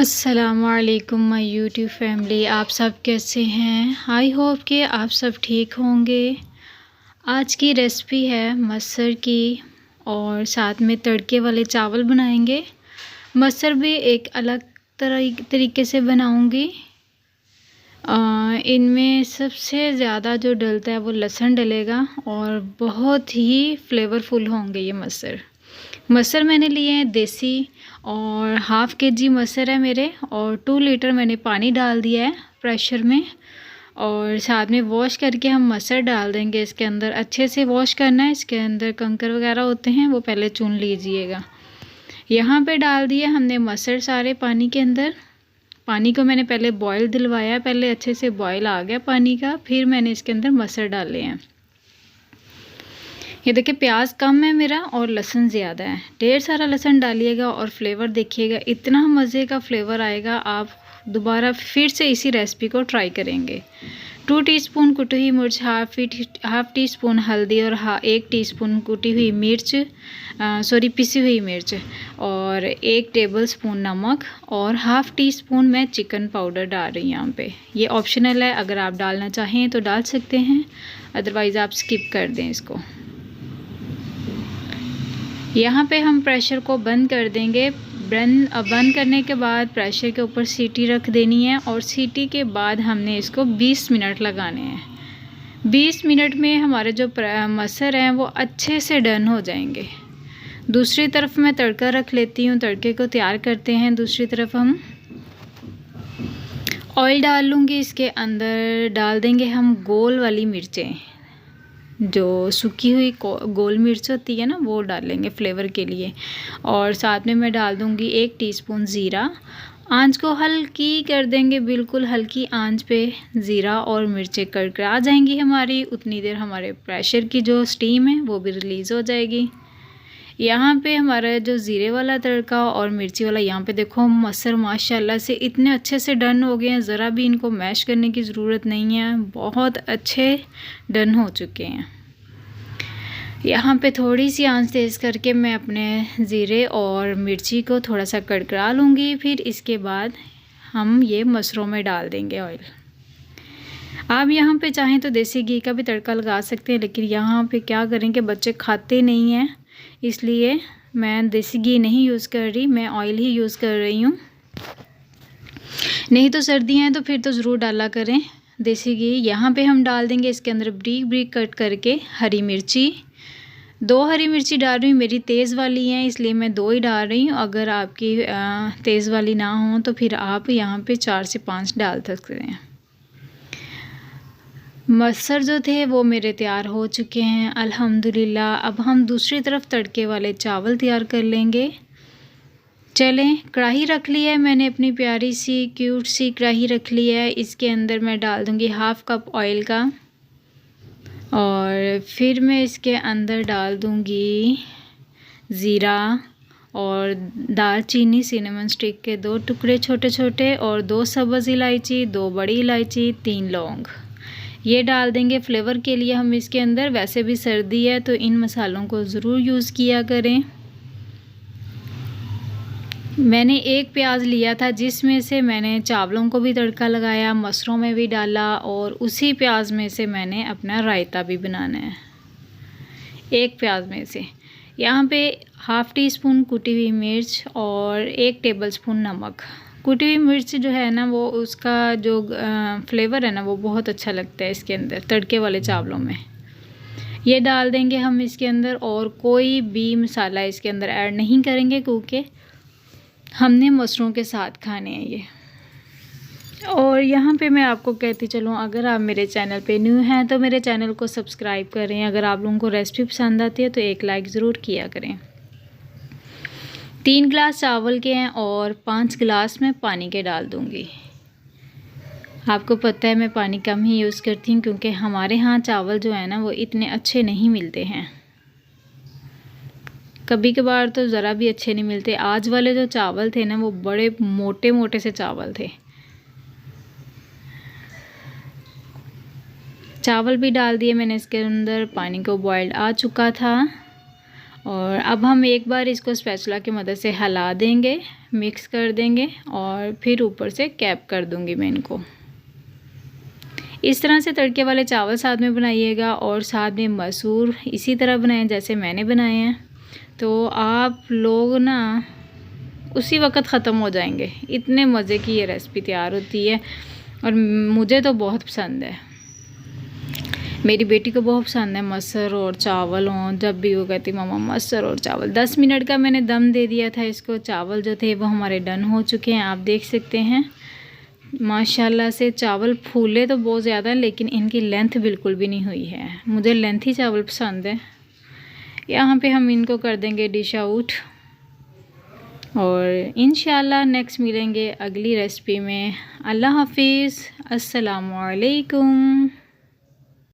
अस्सलामुअलैकुम my YouTube family, आप सब कैसे हैं। आई होप कि आप सब ठीक होंगे। आज की रेसिपी है मसर की और साथ में तड़के वाले चावल बनाएंगे। मसर भी एक अलग तरीके से बनाऊंगी। इनमें सबसे ज़्यादा जो डलता है वो लहसुन डलेगा और बहुत ही फ्लेवरफुल होंगे ये मसर। मसर मैंने लिए हैं देसी और हाफ़ केजी मसर है मेरे, और 2 लीटर मैंने पानी डाल दिया है प्रेशर में। और साथ में वॉश करके हम मसर डाल देंगे इसके अंदर। अच्छे से वॉश करना है, इसके अंदर कंकर वगैरह होते हैं वो पहले चुन लीजिएगा। यहाँ पे डाल दिया हमने मसर सारे पानी के अंदर। पानी को मैंने पहले बॉयल दिलवाया, पहले अच्छे से बॉयल आ गया पानी का, फिर मैंने इसके अंदर मसर डाले हैं। ये देखिए प्याज कम है मेरा और लहसुन ज़्यादा है। ढेर सारा लहसुन डालिएगा और फ्लेवर देखिएगा, इतना मज़े का फ्लेवर आएगा। आप दोबारा फिर से इसी रेसिपी को ट्राई करेंगे। 2 टीस्पून कुटी हुई मिर्च, हाफ टी स्पून हल्दी और 1 टीस्पून कुटी हुई मिर्च, पिसी हुई मिर्च, और 1 टेबल स्पून नमक और हाफ टी स्पून मैं चिकन पाउडर डाल रही हूँ यहाँ पे। ये ऑप्शनल है, अगर आप डालना चाहें तो डाल सकते हैं, अदरवाइज़ आप स्किप कर दें इसको। यहाँ पे हम प्रेशर को बंद कर देंगे। बंद करने के बाद प्रेशर के ऊपर सीटी रख देनी है और सीटी के बाद हमने इसको 20 मिनट लगाने हैं। 20 मिनट में हमारे जो मसर हैं वो अच्छे से डन हो जाएंगे। दूसरी तरफ मैं तड़का रख लेती हूँ, तड़के को तैयार करते हैं। दूसरी तरफ हम ऑयल डाल लूँगी, इसके अंदर डाल देंगे हम गोल वाली मिर्चें, जो सूखी हुई गोल मिर्च होती है ना, वो डालेंगे फ्लेवर के लिए। और साथ में मैं डाल दूँगी 1 टीस्पून ज़ीरा। आंच को हल्की कर देंगे, बिल्कुल हल्की आंच पे ज़ीरा और मिर्चें कड़कड़ा जाएंगी हमारी। उतनी देर हमारे प्रेशर की जो स्टीम है वो भी रिलीज़ हो जाएगी। यहाँ पे हमारा जो ज़ीरे वाला तड़का और मिर्ची वाला, यहाँ पे देखो मसर माशाल्लाह से इतने अच्छे से डन हो गए हैं। ज़रा भी इनको मैश करने की ज़रूरत नहीं है, बहुत अच्छे डन हो चुके हैं। यहाँ पे थोड़ी सी आंच तेज़ करके मैं अपने ज़ीरे और मिर्ची को थोड़ा सा कड़कड़ा लूँगी। फिर इसके बाद हम ये मसरों में डाल देंगे ऑयल। आप यहाँ पे चाहें तो देसी घी का भी तड़का लगा सकते हैं, लेकिन यहाँ पे क्या करें कि बच्चे खाते नहीं हैं, इसलिए मैं देसी घी नहीं यूज़ कर रही, मैं ऑयल ही यूज़ कर रही हूँ। नहीं तो सर्दियाँ हैं तो फिर तो ज़रूर डाला करें देसी घी। यहाँ पे हम डाल देंगे इसके अंदर ब्रीक ब्रीक कट करके हरी मिर्ची। 2 हरी मिर्ची डाल रही हूँ, मेरी तेज़ वाली हैं इसलिए मैं 2 ही डाल रही हूँ। अगर आपकी तेज़ वाली ना हो तो फिर आप यहाँ पे 4 से 5 डाल सकते हैं। मसर जो थे वो मेरे तैयार हो चुके हैं अल्हम्दुलिल्लाह। अब हम दूसरी तरफ तड़के वाले चावल तैयार कर लेंगे। चलें, कढ़ाई रख ली है मैंने, अपनी प्यारी सी क्यूट सी कढ़ाई रख ली है। इसके अंदर मैं डाल दूँगी 1/2 कप ऑयल का, और फिर मैं इसके अंदर डाल दूँगी ज़ीरा और दालचीनी, सिनेमन स्टिक के 2 टुकड़े छोटे छोटे, और 2 सब्ज़ इलायची, 2 बड़ी इलायची, 3 लौंग, ये डाल देंगे फ्लेवर के लिए हम इसके अंदर। वैसे भी सर्दी है तो इन मसालों को ज़रूर यूज़ किया करें। मैंने 1 प्याज लिया था जिसमें से मैंने चावलों को भी तड़का लगाया, मसरों में भी डाला, और उसी प्याज में से मैंने अपना रायता भी बनाना है। 1 प्याज में से यहाँ पे हाफ़ टी स्पून कुटी हुई मिर्च और 1 टेबलस्पून नमक। कुटी हुई मिर्च जो है ना, वो उसका जो फ्लेवर है ना वो बहुत अच्छा लगता है इसके अंदर तड़के वाले चावलों में। ये डाल देंगे हम इसके अंदर, और कोई भी मसाला इसके अंदर ऐड नहीं करेंगे क्योंकि हमने मसरों के साथ खाने हैं ये। और यहाँ पे मैं आपको कहती चलूँ, अगर आप मेरे चैनल पे न्यू हैं तो मेरे चैनल को सब्सक्राइब करें। अगर आप लोगों को रेसिपी पसंद आती है तो 1 लाइक ज़रूर किया करें। 3 गिलास चावल के हैं और 5 गिलास मैं पानी के डाल दूँगी। आपको पता है मैं पानी कम ही यूज़ करती हूँ क्योंकि हमारे यहाँ चावल जो है ना वो इतने अच्छे नहीं मिलते हैं, कभी कभार तो ज़रा भी अच्छे नहीं मिलते। आज वाले जो चावल थे ना वो बड़े मोटे मोटे से चावल थे। चावल भी डाल दिए मैंने इसके अंदर, पानी को बॉइल्ड आ चुका था। और अब हम एक बार इसको स्पैचुला की मदद से हिला देंगे, मिक्स कर देंगे और फिर ऊपर से कैप कर दूंगी मैं इनको। इस तरह से तड़के वाले चावल साथ में बनाइएगा और साथ में मसूर इसी तरह बनाएं जैसे मैंने बनाए हैं, तो आप लोग ना उसी वक्त ख़त्म हो जाएंगे। इतने मज़े की ये रेसिपी तैयार होती है और मुझे तो बहुत पसंद है, मेरी बेटी को बहुत पसंद है। मसर और चावल हों, जब भी वो कहती मामा मसर और चावल। 10 मिनट का मैंने दम दे दिया था इसको। चावल जो थे वो हमारे डन हो चुके हैं, आप देख सकते हैं माशाल्लाह से। चावल फूले तो बहुत ज़्यादा, लेकिन इनकी लेंथ बिल्कुल भी नहीं हुई है। मुझे लेंथी चावल पसंद है। यहाँ पे हम इनको कर देंगे डिश आउट और इंशाल्लाह नेक्स्ट मिलेंगे अगली रेसिपी में। अल्लाह हाफिज़, अस्सलामु अलैकुम।